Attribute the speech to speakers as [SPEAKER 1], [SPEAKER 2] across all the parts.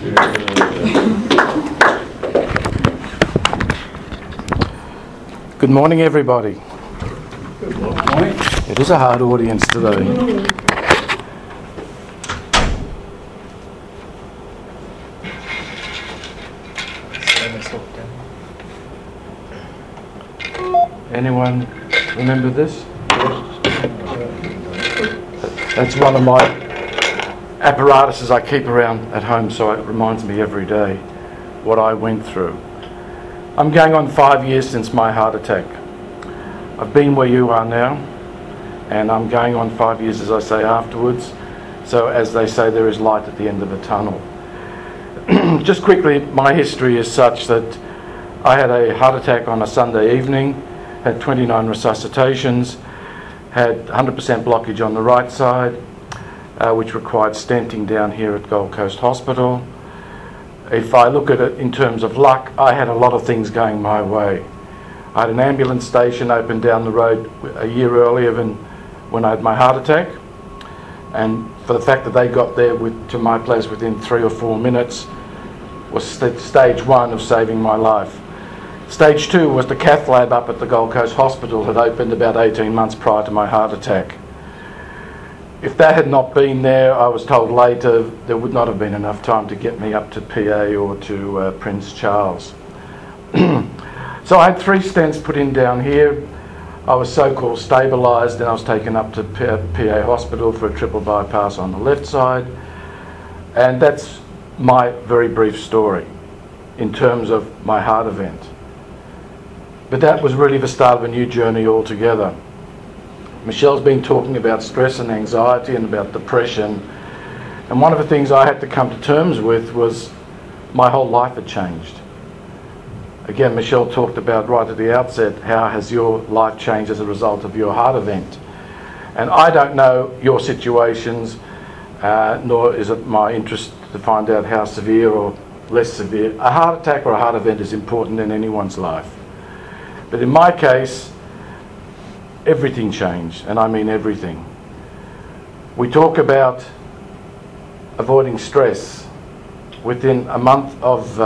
[SPEAKER 1] Good morning, everybody.
[SPEAKER 2] Good morning.
[SPEAKER 1] It is a hard audience today. Anyone remember this? That's one of my apparatuses I keep around at home, so it reminds me every day what I went through. I'm going on 5 years since my heart attack. I've been where you are now, and I'm going on 5 years, as I say, afterwards. So as they say, there is light at the end of the tunnel. Just quickly, my history is such that I had a heart attack on a Sunday evening, had 29 resuscitations, had 100% blockage on the right side, which required stenting down here at Gold Coast Hospital. If I look at it in terms of luck, I had a lot of things going my way. I had an ambulance station open down the road a year earlier than when I had my heart attack, and for the fact that they got there to my place within 3 or 4 minutes was stage one of saving my life. Stage two was the cath lab up at the Gold Coast Hospital had opened about 18 months prior to my heart attack. If that had not been there, I was told later, there would not have been enough time to get me up to PA or to Prince Charles. So I had 3 stents put in down here. I was so-called stabilised, and I was taken up to PA Hospital for a triple bypass on the left side. And that's my very brief story in terms of my heart event. But that was really the start of a new journey altogether. Michelle's been talking about stress and anxiety and about depression, and one of the things I had to come to terms with was my whole life had changed. Again, Michelle talked about right at the outset, how has your life changed as a result of your heart event? And I don't know your situations, nor is it my interest to find out how severe or less severe. A heart attack or a heart event is important in anyone's life. But in my case, everything changed, and I mean everything. We talk about avoiding stress. Within a month of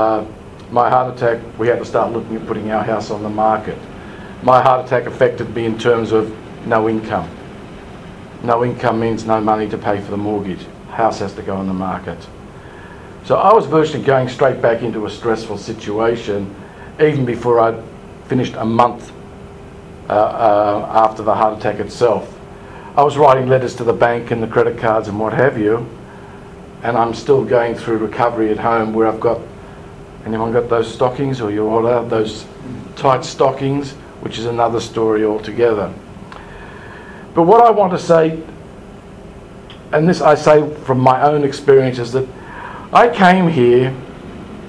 [SPEAKER 1] my heart attack, we had to start looking at putting our house on the market. My heart attack affected me in terms of no income. No income means no money to pay for the mortgage. House has to go on the market. So I was virtually going straight back into a stressful situation, even before I'd finished a month after the heart attack itself. I was writing letters to the bank and the credit cards and what have you, and I'm still going through recovery at home where I've got, anyone got those stockings, or you're all out, those tight stockings, which is another story altogether. But what I want to say, and this I say from my own experience, is that I came here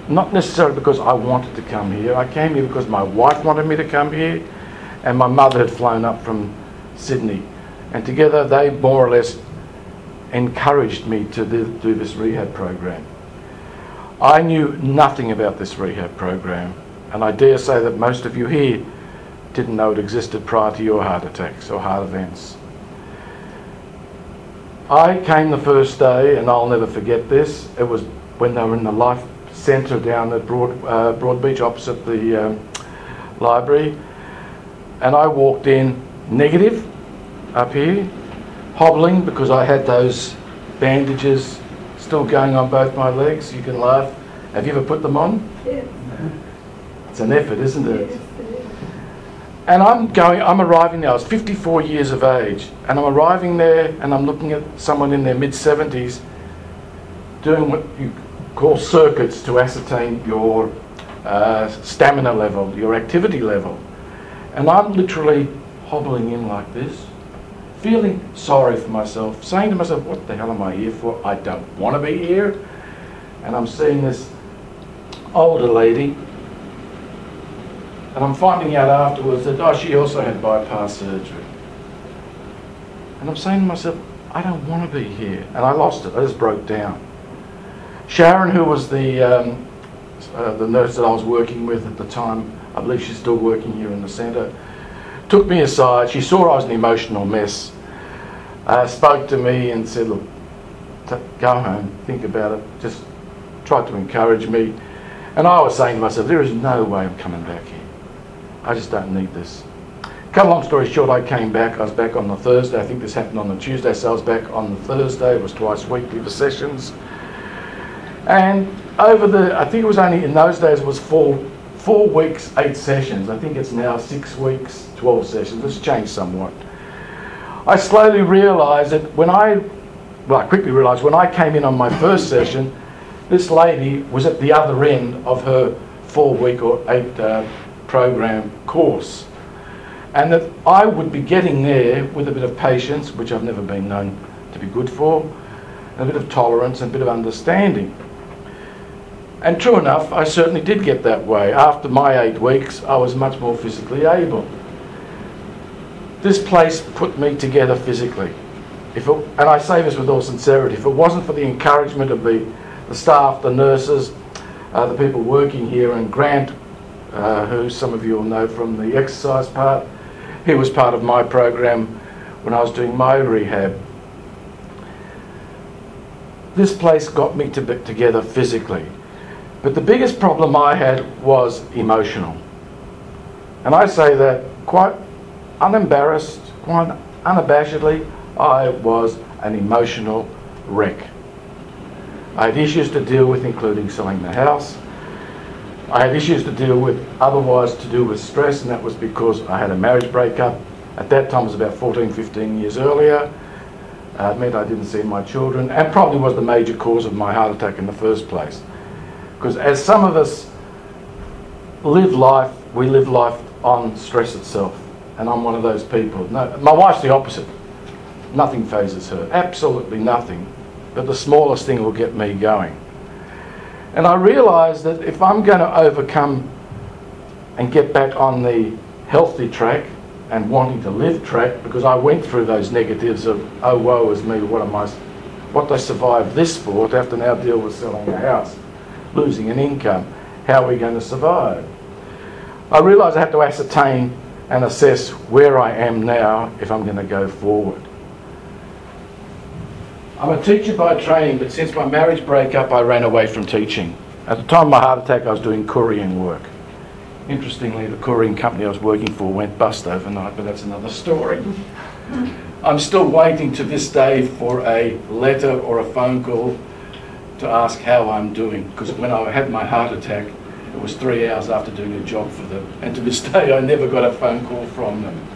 [SPEAKER 1] not necessarily because I wanted to come here. I came here because my wife wanted me to come here, and my mother had flown up from Sydney. And together they more or less encouraged me to do this rehab program. I knew nothing about this rehab program, and I dare say that most of you here didn't know it existed prior to your heart attacks or heart events. I came the first day, and I'll never forget this. It was when they were in the Life Centre down at Broadbeach opposite the library, and I walked in negative up here, hobbling because I had those bandages still going on both my legs. You can laugh. Have you ever put them on?
[SPEAKER 3] Yes.
[SPEAKER 1] It's an effort, isn't it?
[SPEAKER 3] Yes, it is.
[SPEAKER 1] And I'm arriving now. I was 54 years of age, and I'm arriving there, and I'm looking at someone in their mid-70s doing what you call circuits to ascertain your stamina level, your activity level. And I'm literally hobbling in like this, feeling sorry for myself, saying to myself, what the hell am I here for? I don't want to be here. And I'm seeing this older lady, and I'm finding out afterwards that, she also had bypass surgery. And I'm saying to myself, I don't want to be here. And I lost it. I just broke down. Sharon, who was the nurse that I was working with at the time, I believe she's still working here in the centre, took me aside. She saw I was an emotional mess, spoke to me and said, look, go home, think about it, just tried to encourage me. And I was saying to myself, there is no way I'm coming back here. I just don't need this. Cut a long story short, I came back. I was back on the Thursday. I think this happened on the Tuesday, so I was back on the Thursday. It was twice weekly, the sessions. And I think it was only in those days, it was 4 weeks, 8 sessions. I think it's now 6 weeks, 12 sessions. It's changed somewhat. I slowly realised that I quickly realised when I came in on my first session, this lady was at the other end of her 4-week or 8 program course. And that I would be getting there with a bit of patience, which I've never been known to be good for, and a bit of tolerance and a bit of understanding. And true enough, I certainly did get that way. After my 8 weeks, I was much more physically able. This place put me together physically. And I say this with all sincerity, if it wasn't for the encouragement of the staff, the nurses, the people working here, and Grant, who some of you will know from the exercise part, he was part of my program when I was doing my rehab. This place got me together physically. But the biggest problem I had was emotional. And I say that quite unembarrassed, quite unabashedly, I was an emotional wreck. I had issues to deal with, including selling the house. I had issues to deal with, otherwise to do with stress, and that was because I had a marriage breakup. At that time, it was about 14, 15 years earlier. It meant I didn't see my children, and probably was the major cause of my heart attack in the first place. Because as some of us live life, we live life on stress itself. And I'm one of those people. No, my wife's the opposite. Nothing phases her, absolutely nothing. But the smallest thing will get me going. And I realised that if I'm going to overcome and get back on the healthy track and wanting to live track, because I went through those negatives of, oh, woe is me, what do I survive this for, to have to now deal with selling a house, losing an income, how are we going to survive? I realised I had to ascertain and assess where I am now if I'm going to go forward. I'm a teacher by training, but since my marriage breakup, I ran away from teaching. At the time of my heart attack, I was doing couriering work. Interestingly, the couriering company I was working for went bust overnight, but that's another story. I'm still waiting to this day for a letter or a phone call to ask how I'm doing, because when I had my heart attack, it was 3 hours after doing a job for them, and to this day I never got a phone call from them.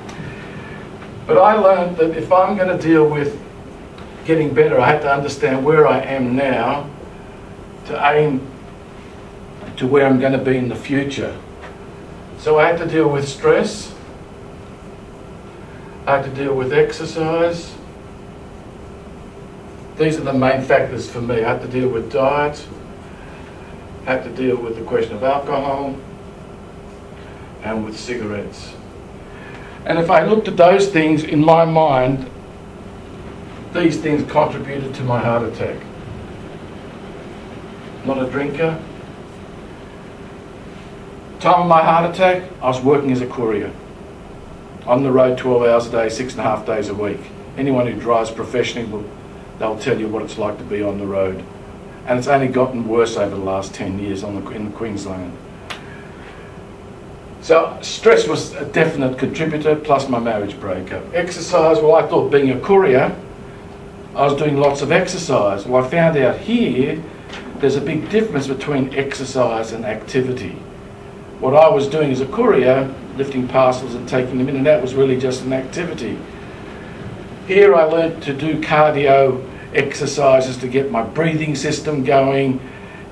[SPEAKER 1] But I learned that if I'm going to deal with getting better, I had to understand where I am now to aim to where I'm going to be in the future. So I had to deal with stress, I had to deal with exercise. These are the main factors for me. I had to deal with diet, I had to deal with the question of alcohol, and with cigarettes. And if I looked at those things in my mind, these things contributed to my heart attack. Not a drinker. Time of my heart attack, I was working as a courier. On the road 12 hours a day, 6.5 days a week. Anyone who drives professionally, they'll tell you what it's like to be on the road. And it's only gotten worse over the last 10 years in Queensland. So stress was a definite contributor, plus my marriage breakup. Exercise, well, I thought being a courier, I was doing lots of exercise. Well, I found out here there's a big difference between exercise and activity. What I was doing as a courier, lifting parcels and taking them in and out, was really just an activity. Here I learned to do cardio exercises to get my breathing system going,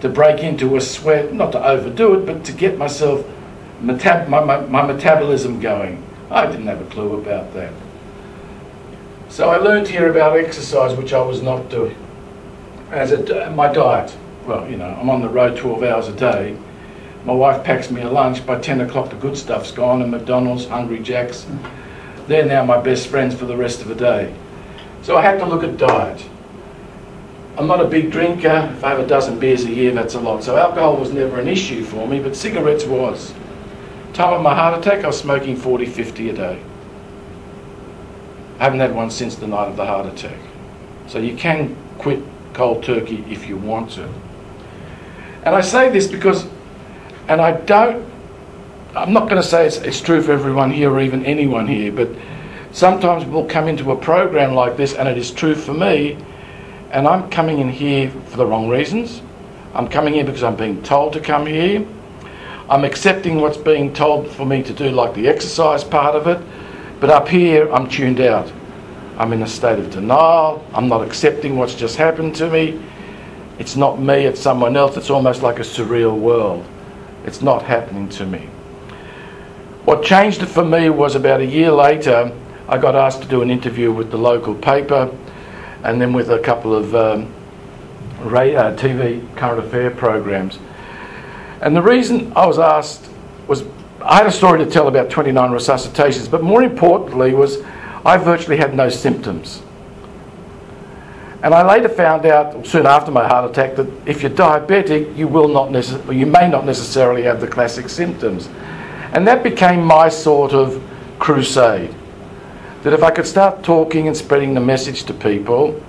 [SPEAKER 1] to break into a sweat, not to overdo it, but to get myself, my metabolism going. I didn't have a clue about that. So I learned here about exercise, which I was not doing. My diet, well, you know, I'm on the road 12 hours a day. My wife packs me a lunch. By 10 o'clock, the good stuff's gone, and McDonald's, Hungry Jack's, they're now my best friends for the rest of the day. So I had to look at diet. I'm not a big drinker. If I have a dozen beers a year, that's a lot. So alcohol was never an issue for me, but cigarettes was. Time of my heart attack, I was smoking 40, 50 a day. I haven't had one since the night of the heart attack. So you can quit cold turkey if you want to. And I say this because, and I'm not going to say it's true for everyone here or even anyone here, but sometimes we'll come into a program like this, and it is true for me, and I'm coming in here for the wrong reasons. I'm coming here because I'm being told to come here. I'm accepting what's being told for me to do, like the exercise part of it, but up here I'm tuned out. I'm in a state of denial. I'm not accepting what's just happened to me. It's not me, it's someone else. It's almost like a surreal world. It's not happening to me. What changed it for me was about a year later, I got asked to do an interview with the local paper and then with a couple of TV current affair programs. And the reason I was asked was I had a story to tell about 29 resuscitations, but more importantly was I virtually had no symptoms. And I later found out, soon after my heart attack, that if you're diabetic, you may not necessarily have the classic symptoms. And that became my sort of crusade. That if I could start talking and spreading the message to people,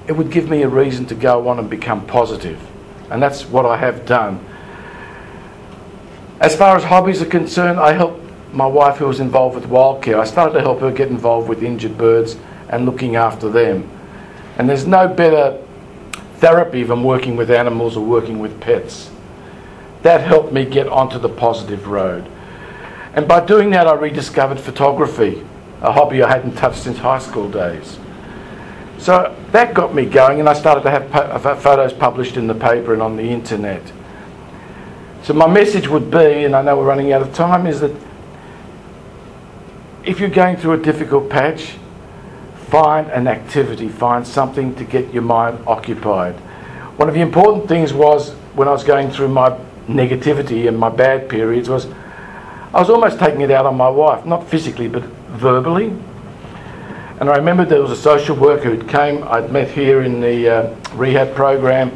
[SPEAKER 1] it would give me a reason to go on and become positive. And that's what I have done. As far as hobbies are concerned, I helped my wife who was involved with wildcare. I started to help her get involved with injured birds and looking after them. And there's no better therapy than working with animals or working with pets. That helped me get onto the positive road. And by doing that, I rediscovered photography, a hobby I hadn't touched since high school days. So that got me going, and I started to have photos published in the paper and on the internet. So my message would be, and I know we're running out of time, is that if you're going through a difficult patch, find an activity, find something to get your mind occupied. One of the important things was, when I was going through my negativity and my bad periods, was I was almost taking it out on my wife, not physically but verbally. And I remember there was a social worker who came, I'd met here in the rehab program,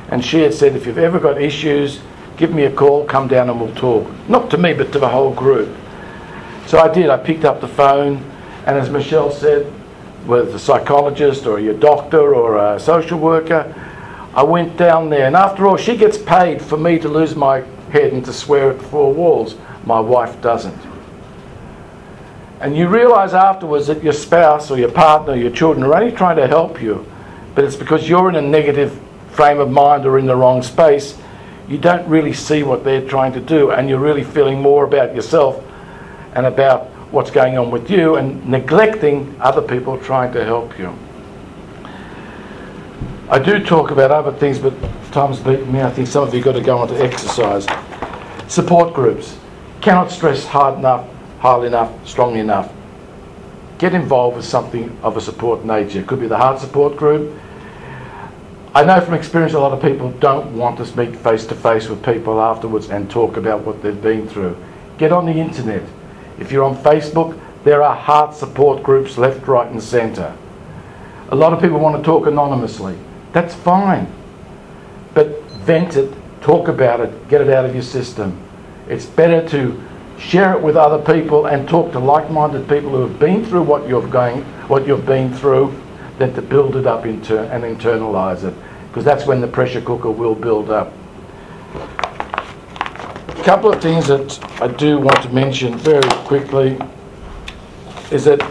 [SPEAKER 1] and she had said, if you've ever got issues, give me a call, come down and we'll talk. Not to me, but to the whole group. So I did. I picked up the phone, and as Michelle said, whether it's a psychologist or your doctor or a social worker, I went down there. And after all, she gets paid for me to lose my head and to swear at the four walls. My wife doesn't. And you realise afterwards that your spouse or your partner or your children are only trying to help you, but it's because you're in a negative frame of mind or in the wrong space. You don't really see what they're trying to do, and you're really feeling more about yourself and about what's going on with you and neglecting other people trying to help you. I do talk about other things, but time's beating me. I think some of you got to go on to exercise. Support groups. Cannot stress hard enough, highly enough, strongly enough. Get involved with something of a support nature. It could be the heart support group. I know from experience a lot of people don't want to meet face to face with people afterwards and talk about what they've been through. Get on the internet. If you're on Facebook, there are heart support groups left, right and centre. A lot of people want to talk anonymously. That's fine. But vent it, talk about it, get it out of your system. It's better to share it with other people and talk to like-minded people who have been through what you've been through than to build it up and internalise it, because that's when the pressure cooker will build up. A couple of things that I do want to mention very quickly is that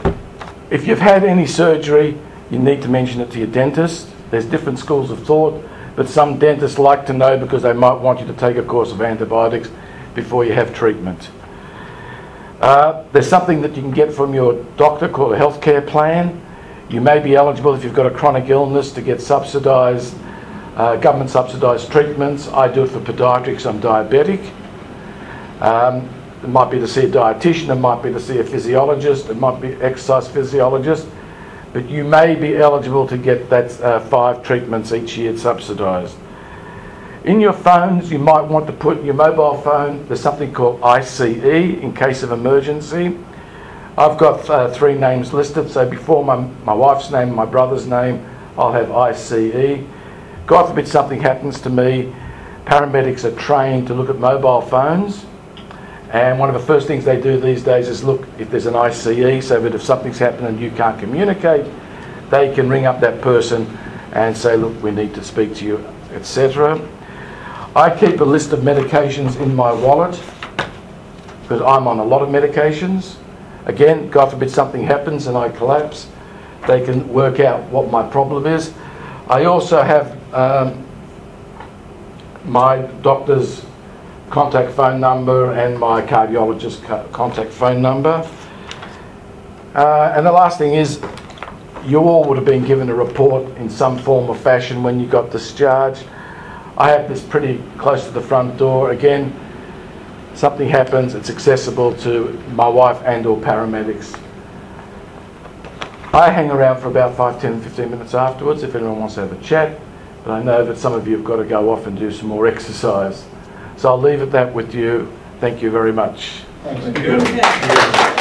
[SPEAKER 1] if you've had any surgery, you need to mention it to your dentist. There's different schools of thought, but some dentists like to know because they might want you to take a course of antibiotics before you have treatment. There's something that you can get from your doctor called a healthcare plan. You may be eligible if you've got a chronic illness to get subsidised, government subsidised treatments. I do it for podiatrics, I'm diabetic. It might be to see a dietitian, it might be to see a physiologist, it might be exercise physiologist, but you may be eligible to get that 5 treatments each year subsidised. In your phones, you might want to put your mobile phone, there's something called ICE in case of emergency. I've got 3 names listed, so before my wife's name, my brother's name, I'll have ICE. God forbid something happens to me, paramedics are trained to look at mobile phones, and one of the first things they do these days is look if there's an ICE, so that if something's happened and you can't communicate, they can ring up that person and say, look, we need to speak to you, etc. I keep a list of medications in my wallet because I'm on a lot of medications. Again, God forbid something happens and I collapse, they can work out what my problem is. I also have my doctor's contact phone number and my cardiologist's contact phone number. And the last thing is, you all would have been given a report in some form or fashion when you got discharged. I have this pretty close to the front door. Again, something happens, it's accessible to my wife and or paramedics. I hang around for about 5, 10, 15 minutes afterwards if anyone wants to have a chat, but I know that some of you have got to go off and do some more exercise. So I'll leave it that with you. Thank you very much.
[SPEAKER 2] Thank you.